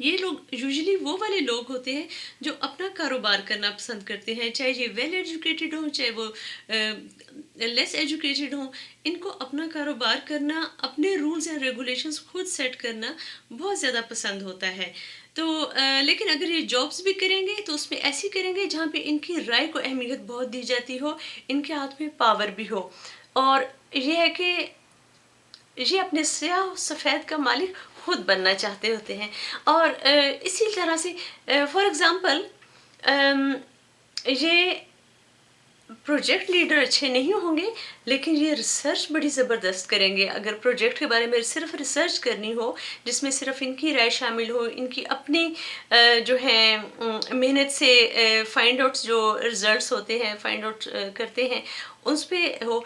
یہ لوگ یوزلی وہ والے لوگ ہوتے ہیں جو اپنا کاروبار کرنا پسند کرتے ہیں، چاہے یہ ویل ایجوکیٹڈ ہوں چاہے وہ لیس ایجوکیٹڈ ہوں. ان کو اپنا کاروبار کرنا، اپنے رولز اینڈ ریگولیشنز خود سیٹ کرنا بہت زیادہ پسند ہوتا ہے. تو لیکن اگر یہ جابس بھی کریں گے تو اس میں ایسی کریں گے جہاں پہ ان کی رائے کو اہمیت بہت دی جاتی ہو، ان کے ہاتھ میں پاور بھی ہو. اور یہ ہے کہ یہ اپنے سیاہ و سفید کا مالک خود بننا چاہتے ہوتے ہیں. اور اسی طرح سے فار ایگزامپل یہ پروجیکٹ لیڈر اچھے نہیں ہوں گے لیکن یہ ریسرچ بڑی زبردست کریں گے. اگر پروجیکٹ کے بارے میں صرف ریسرچ کرنی ہو جس میں صرف ان کی رائے شامل ہو، ان کی اپنی جو ہیں محنت سے فائنڈ آؤٹس جو ریزلٹس ہوتے ہیں فائنڈ آؤٹ کرتے ہیں اس پہ ہو،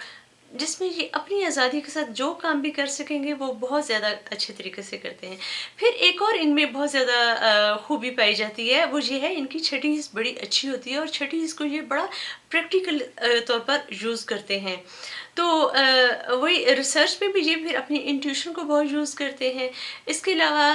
جس میں یہ اپنی آزادی کے ساتھ جو کام بھی کر سکیں گے وہ بہت زیادہ اچھے طریقے سے کرتے ہیں. پھر ایک اور ان میں بہت زیادہ خوبی پائی جاتی ہے، وہ یہ ہے ان کی چھٹی حص بڑی اچھی ہوتی ہے اور چھٹی حص کو یہ بڑا پریکٹیکل طور پر یوز کرتے ہیں. تو وہی ریسرچ میں بھی یہ پھر اپنی انٹیوشن کو بہت یوز کرتے ہیں. اس کے علاوہ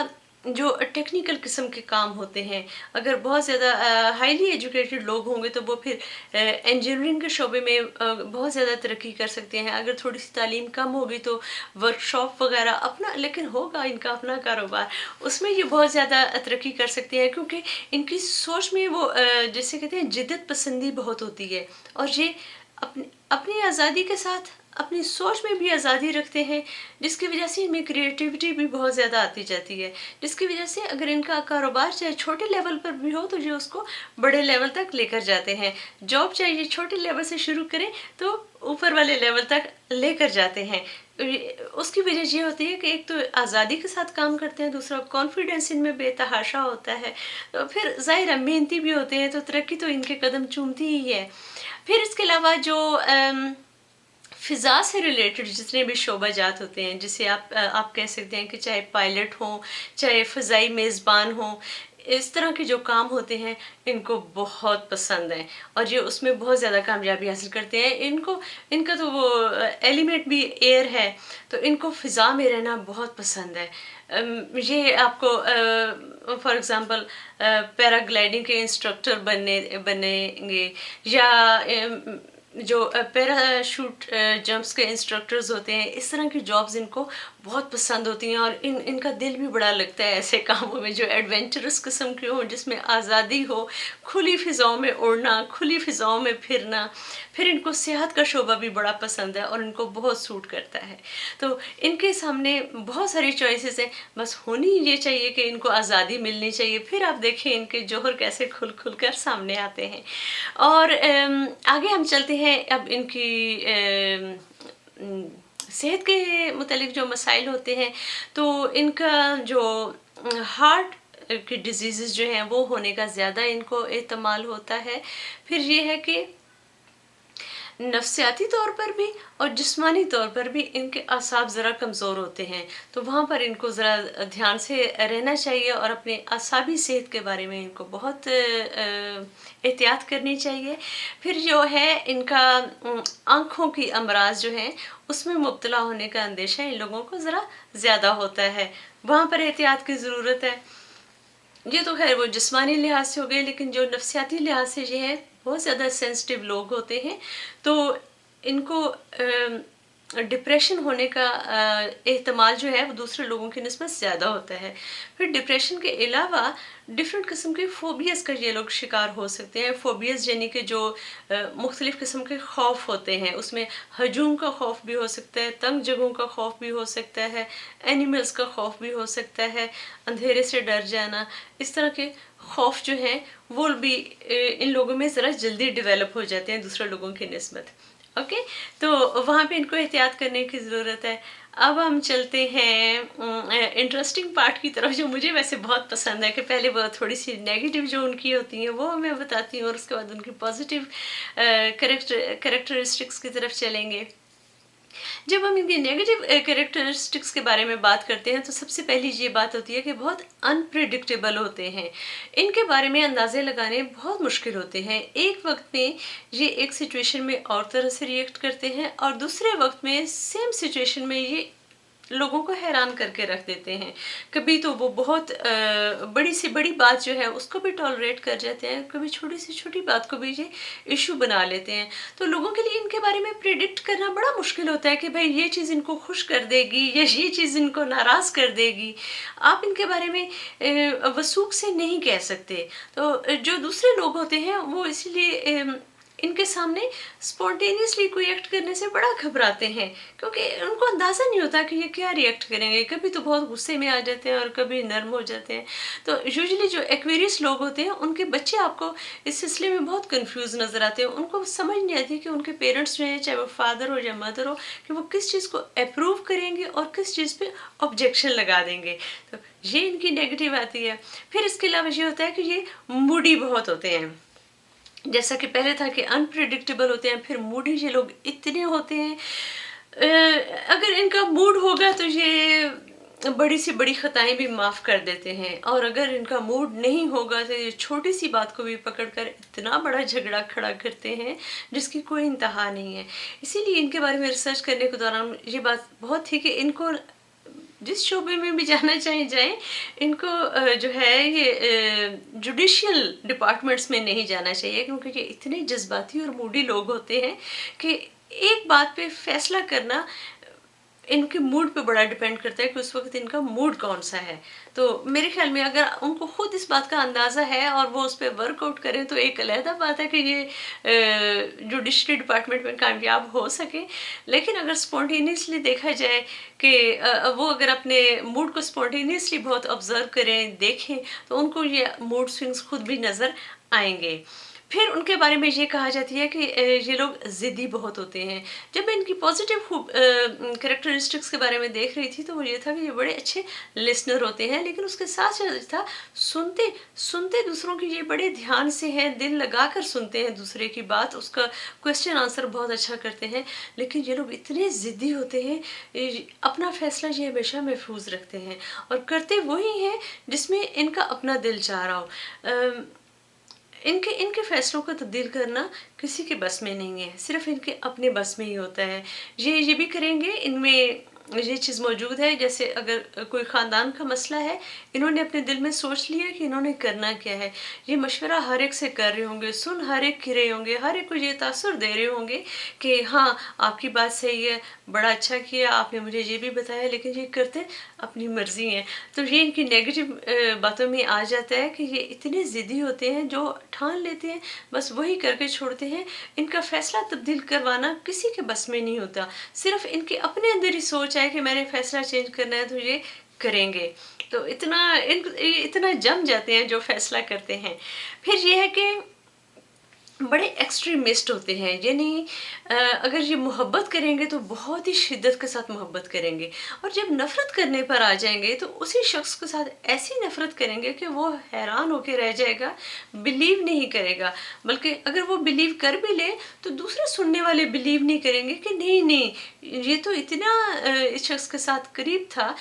جو ٹیکنیکل قسم کے کام ہوتے ہیں، اگر بہت زیادہ ہائیلی ایجوکیٹڈ لوگ ہوں گے تو وہ پھر انجینئرنگ کے شعبے میں بہت زیادہ ترقی کر سکتے ہیں. اگر تھوڑی سی تعلیم کم ہوگی تو ورک شاپ وغیرہ اپنا، لیکن ہوگا ان کا اپنا کاروبار، اس میں یہ بہت زیادہ ترقی کر سکتے ہیں کیونکہ ان کی سوچ میں وہ جیسے کہتے ہیں جدت پسندی بہت ہوتی ہے. اور یہ اپنی آزادی کے ساتھ اپنی سوچ میں بھی آزادی رکھتے ہیں، جس کی وجہ سے ان میں کریٹیوٹی بھی بہت زیادہ آتی جاتی ہے، جس کی وجہ سے اگر ان کا کاروبار چاہے چھوٹے لیول پر بھی ہو تو یہ اس کو بڑے لیول تک لے کر جاتے ہیں. جاب چاہیے چھوٹے لیول سے شروع کریں تو اوپر والے لیول تک لے کر جاتے ہیں. اس کی وجہ یہ ہوتی ہے کہ ایک تو آزادی کے ساتھ کام کرتے ہیں، دوسرا کانفیڈنس ان میں بے تحاشا ہوتا ہے، تو پھر ظاہر محنتی بھی ہوتے ہیں تو ترقی تو ان کے قدم چومتی ہی ہے. پھر اس کے علاوہ جو فضا سے ریلیٹڈ جتنے بھی شعبہ جات ہوتے ہیں، جسے آپ کہہ سکتے ہیں کہ چاہے پائلٹ ہوں چاہے فضائی میزبان ہوں، اس طرح کے جو کام ہوتے ہیں ان کو بہت پسند ہیں اور یہ اس میں بہت زیادہ کامیابی حاصل کرتے ہیں. ان کا تو وہ ایلیمنٹ بھی ایئر ہے تو ان کو فضا میں رہنا بہت پسند ہے. یہ آپ کو فار ایگزامپل پیراگلائڈنگ کے انسٹرکٹر بنیں گے، یا جو پیرا شوٹ جمپس کے انسٹرکٹرز ہوتے ہیں، اس طرح کی جابز ان کو بہت پسند ہوتی ہیں اور ان کا دل بھی بڑا لگتا ہے ایسے کاموں میں جو ایڈونچرس قسم کے ہوں، جس میں آزادی ہو، کھلی فضاؤں میں اڑنا، کھلی فضاؤں میں پھرنا. پھر ان کو سیاحت کا شعبہ بھی بڑا پسند ہے اور ان کو بہت سوٹ کرتا ہے. تو ان کے سامنے بہت ساری چوائسیز ہیں، بس ہونی یہ چاہیے کہ ان کو آزادی ملنی چاہیے. پھر آپ دیکھیں ان کے جوہر کیسے کھل کھل کر سامنے آتے ہیں. اور آگے ہم چلتے ہیں اب ان کی صحت کے متعلق جو مسائل ہوتے ہیں، تو ان کا جو ہارٹ کی ڈیزیزز جو ہیں وہ ہونے کا زیادہ ان کو احتمال ہوتا ہے. پھر یہ ہے کہ نفسیاتی طور پر بھی اور جسمانی طور پر بھی ان کے اعصاب ذرا کمزور ہوتے ہیں، تو وہاں پر ان کو ذرا دھیان سے رہنا چاہیے اور اپنے اعصابی صحت کے بارے میں ان کو بہت احتیاط کرنی چاہیے. پھر جو ہے ان کا آنکھوں کی امراض جو ہیں اس میں مبتلا ہونے کا اندیشہ ان لوگوں کو ذرا زیادہ ہوتا ہے، وہاں پر احتیاط کی ضرورت ہے. یہ تو خیر وہ جسمانی لحاظ سے ہو گئے، لیکن جو نفسیاتی لحاظ سے یہ ہے بہت زیادہ سینسٹیو لوگ ہوتے ہیں تو ان کو ڈپریشن ہونے کا احتمال جو ہے وہ دوسرے لوگوں کی نسبت زیادہ ہوتا ہے. پھر ڈپریشن کے علاوہ ڈفرینٹ قسم کے فوبیاز کا یہ لوگ شکار ہو سکتے ہیں. فوبیاز یعنی کہ جو مختلف قسم کے خوف ہوتے ہیں، اس میں ہجوم کا خوف بھی ہو سکتا ہے، تنگ جگہوں کا خوف بھی ہو سکتا ہے، اینیملز کا خوف بھی ہو سکتا ہے، اندھیرے سے ڈر جانا. اس طرح کے خوف جو ہیں وہ بھی ان لوگوں میں ذرا جلدی ڈیولپ ہو جاتے ہیں دوسرے لوگوں کی نسبت. اوکے، تو وہاں پہ ان کو احتیاط کرنے کی ضرورت ہے. اب ہم چلتے ہیں انٹرسٹنگ پارٹ کی طرف جو مجھے ویسے بہت پسند ہے، کہ پہلے وہ تھوڑی سی نیگیٹو جو ان کی ہوتی ہیں وہ میں بتاتی ہوں اور اس کے بعد ان کی پازیٹیو کریکٹرسٹکس کی طرف چلیں گے. جب ہم ان کی نیگیٹو کریکٹرسٹکس کے بارے میں بات کرتے ہیں تو سب سے پہلی یہ بات ہوتی ہے کہ بہت انپریڈکٹیبل ہوتے ہیں. ان کے بارے میں اندازے لگانے بہت مشکل ہوتے ہیں. ایک وقت میں یہ ایک سچویشن میں اور طرح سے ریئیکٹ کرتے ہیں اور دوسرے وقت میں سیم سچویشن میں یہ لوگوں کو حیران کر کے رکھ دیتے ہیں. کبھی تو وہ بہت بڑی سے بڑی بات جو ہے اس کو بھی ٹالریٹ کر جاتے ہیں، کبھی چھوٹی سے چھوٹی بات کو بھی یہ ایشو بنا لیتے ہیں. تو لوگوں کے لیے ان کے بارے میں پریڈکٹ کرنا بڑا مشکل ہوتا ہے کہ بھائی یہ چیز ان کو خوش کر دے گی یا یہ چیز ان کو ناراض کر دے گی. آپ ان کے بارے میں وثوق سے نہیں کہہ سکتے. تو جو دوسرے لوگ ہوتے ہیں وہ اس لیے ان کے سامنے اسپونٹینیسلی کوئی ایکٹ کرنے سے بڑا گھبراتے ہیں، کیونکہ ان کو اندازہ نہیں ہوتا کہ یہ کیا ری ایکٹ کریں گے. کبھی تو بہت غصے میں آ جاتے ہیں اور کبھی نرم ہو جاتے ہیں. تو یوزلی جو ایکویریس لوگ ہوتے ہیں ان کے بچے آپ کو اس سلسلے میں بہت کنفیوز نظر آتے ہیں. ان کو سمجھ نہیں آتی کہ ان کے پیرنٹس جو ہیں، چاہے وہ فادر ہو یا مدر ہو، کہ وہ کس چیز کو اپروو کریں گے اور کس چیز پہ آبجیکشن لگا دیں گے. تو یہ ان کی نیگیٹو آتی ہے. پھر اس کے علاوہ یہ ہوتا ہے کہ یہ موڈی بہت ہوتے ہیں. جیسا کہ پہلے تھا کہ انپریڈکٹیبل ہوتے ہیں، پھر موڈی یہ لوگ اتنے ہوتے ہیں. اگر ان کا موڈ ہوگا تو یہ بڑی سی بڑی خطائیں بھی معاف کر دیتے ہیں، اور اگر ان کا موڈ نہیں ہوگا تو یہ چھوٹی سی بات کو بھی پکڑ کر اتنا بڑا جھگڑا کھڑا کرتے ہیں جس کی کوئی انتہا نہیں ہے. اسی لیے ان کے بارے میں ریسرچ کرنے کے دوران یہ بات بہت تھی کہ ان کو جس شعبے میں بھی جانا چاہیں جائیں، ان کو جو ہے یہ جوڈیشل ڈپارٹمنٹس میں نہیں جانا چاہیے، کیونکہ یہ اتنے جذباتی اور موڈی لوگ ہوتے ہیں کہ ایک بات پہ فیصلہ کرنا ان کے موڈ پہ بڑا ڈیپینڈ کرتا ہے کہ اس وقت ان کا موڈ کون سا ہے. تو میرے خیال میں اگر ان کو خود اس بات کا اندازہ ہے اور وہ اس پہ ورک آؤٹ کریں تو ایک علیحدہ بات ہے کہ یہ جوڈیشری ڈپارٹمنٹ میں کامیاب ہو سکیں. لیکن اگر اسپونٹینیسلی دیکھا جائے کہ وہ اگر اپنے موڈ کو اسپونٹینیسلی بہت آبزرو کریں، دیکھیں، تو ان کو یہ موڈ سوئنگس خود بھی نظر آئیں گے. پھر ان کے بارے میں یہ کہا جاتی ہے کہ یہ لوگ ضدی بہت ہوتے ہیں. جب میں ان کی پازیٹیو کریکٹرسٹکس کے بارے میں دیکھ رہی تھی تو وہ یہ تھا کہ یہ بڑے اچھے لسنر ہوتے ہیں، لیکن اس کے ساتھ ساتھ تھا سنتے دوسروں کی یہ بڑے دھیان سے ہیں، دل لگا کر سنتے ہیں دوسرے کی بات، اس کا کوشچن آنسر بہت اچھا کرتے ہیں. لیکن یہ لوگ اتنے ضدی ہوتے ہیں، اپنا فیصلہ یہ ہمیشہ محفوظ رکھتے ہیں اور کرتے وہی ہیں جس میں ان کا اپنا دل چاہ رہا ہو. ان کے فیصلوں کو تبدیل کرنا کسی کے بس میں نہیں ہے، صرف ان کے اپنے بس میں ہی ہوتا ہے. یہ بھی کریں گے، ان میں یہ چیز موجود ہے. جیسے اگر کوئی خاندان کا مسئلہ ہے، انہوں نے اپنے دل میں سوچ لیا کہ انہوں نے کرنا کیا ہے. یہ مشورہ ہر ایک سے کر رہے ہوں گے، سن ہر ایک کی رہے ہوں گے، ہر ایک کو یہ تاثر دے رہے ہوں گے کہ ہاں آپ کی بات صحیح ہے، بڑا اچھا کیا آپ نے مجھے یہ بھی بتایا، لیکن یہ کرتے اپنی مرضی ہیں. تو یہ ان کی نیگیٹو باتوں میں آ جاتا ہے کہ یہ اتنے ضدی ہوتے ہیں، جو ٹھان لیتے ہیں بس وہی کر کے چھوڑتے ہیں. ان کا فیصلہ تبدیل کروانا کسی کے بس میں نہیں ہوتا، صرف ان کے اپنے اندر ہی سوچ ہے کہ میں نے فیصلہ چینج کرنا ہے تو یہ کریں گے. تو اتنا جم جاتے ہیں جو فیصلہ کرتے ہیں. پھر یہ ہے کہ بڑے ایکسٹریمسٹ ہوتے ہیں، یعنی اگر یہ محبت کریں گے تو بہت ہی شدت کے ساتھ محبت کریں گے، اور جب نفرت کرنے پر آ جائیں گے تو اسی شخص کے ساتھ ایسی نفرت کریں گے کہ وہ حیران ہو کے رہ جائے گا، بلیو نہیں کرے گا. بلکہ اگر وہ بلیو کر بھی لے تو دوسرے سننے والے بلیو نہیں کریں گے کہ نہیں یہ تو اتنا اس شخص کے ساتھ قریب تھا،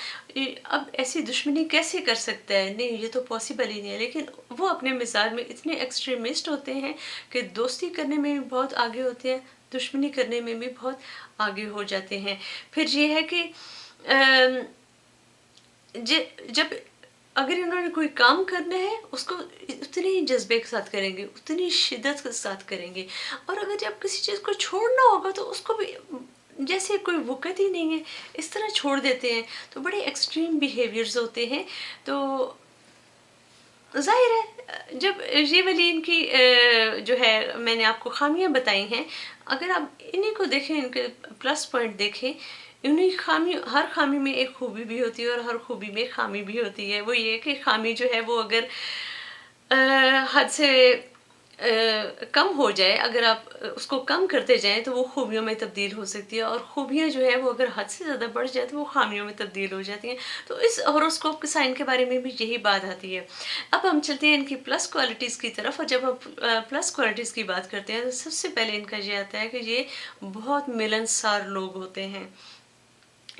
اب ایسی دشمنی کیسے کر سکتا ہے، نہیں یہ تو پاسبل ہی نہیں ہے. لیکن وہ اپنے مزاج میں اتنے ایکسٹریمسٹ ہوتے ہیں کہ دوستی کرنے میں بھی بہت آگے ہوتے ہیں، دشمنی کرنے میں بھی بہت آگے ہو جاتے ہیں. پھر یہ ہے کہ جب اگر انہوں نے کوئی کام کرنا ہے اس کو اتنے ہی جذبے کے ساتھ کریں گے، اتنی شدت کے ساتھ کریں گے، اور اگر جب کسی چیز کو چھوڑنا ہوگا تو اس کو بھی جیسے کوئی وقت ہی نہیں ہے اس طرح چھوڑ دیتے ہیں. تو بڑے ایکسٹریم بیہیویئرز ہوتے ہیں. تو ظاہر ہے جب یہ والی ان کی جو ہے میں نے آپ کو خامیاں بتائی ہیں، اگر آپ انہیں کو دیکھیں، ان کے پلس پوائنٹ دیکھیں، ہر خامی میں ایک خوبی بھی ہوتی ہے اور ہر خوبی میں خامی بھی ہوتی ہے. وہ یہ کہ خامی جو ہے وہ اگر حد سے کم ہو جائے، اگر آپ اس کو کم کرتے جائیں تو وہ خوبیوں میں تبدیل ہو سکتی ہے، اور خوبیاں جو ہے وہ اگر حد سے زیادہ بڑھ جائے تو وہ خامیوں میں تبدیل ہو جاتی ہیں. تو اس ہوروسکوپ کے سائن کے بارے میں بھی یہی بات آتی ہے. اب ہم چلتے ہیں ان کی پلس کوالٹیز کی طرف، اور جب ہم پلس کوالٹیز کی بات کرتے ہیں تو سب سے پہلے ان کا یہ آتا ہے کہ یہ بہت ملنسار لوگ ہوتے ہیں.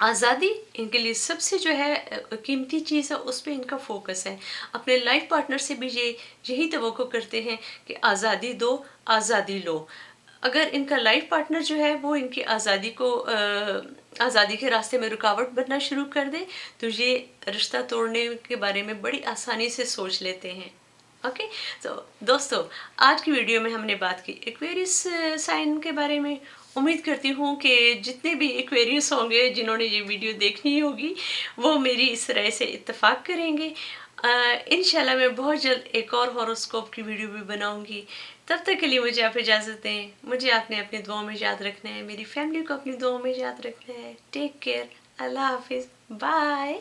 آزادی ان کے لیے سب سے جو ہے قیمتی چیز ہے، اس پہ ان کا فوکس ہے. اپنے لائف پارٹنر سے بھی یہی توقع کرتے ہیں کہ آزادی دو، آزادی لو. اگر ان کا لائف پارٹنر جو ہے وہ ان کی آزادی کے راستے میں رکاوٹ بننا شروع کر دے تو یہ رشتہ توڑنے کے بارے میں بڑی آسانی سے سوچ لیتے ہیں. اوکے، تو دوستو، آج کی ویڈیو میں ہم نے بات کی ایکویریس سائن کے بارے میں. امید کرتی ہوں کہ جتنے بھی ایکویریس ہوں گے جنہوں نے یہ ویڈیو دیکھنی ہوگی وہ میری اس رائے سے اتفاق کریں گے. انشاءاللہ میں بہت جلد ایک اور ہاروسکوپ کی ویڈیو بھی بناؤں گی. تب تک کے لیے مجھے آپ اجازت دیں. مجھے آپ نے اپنی دعاؤں میں یاد رکھنا ہے، میری فیملی کو اپنی دعاؤں میں یاد رکھنا ہے. Take care. اللہ حافظ. بائے.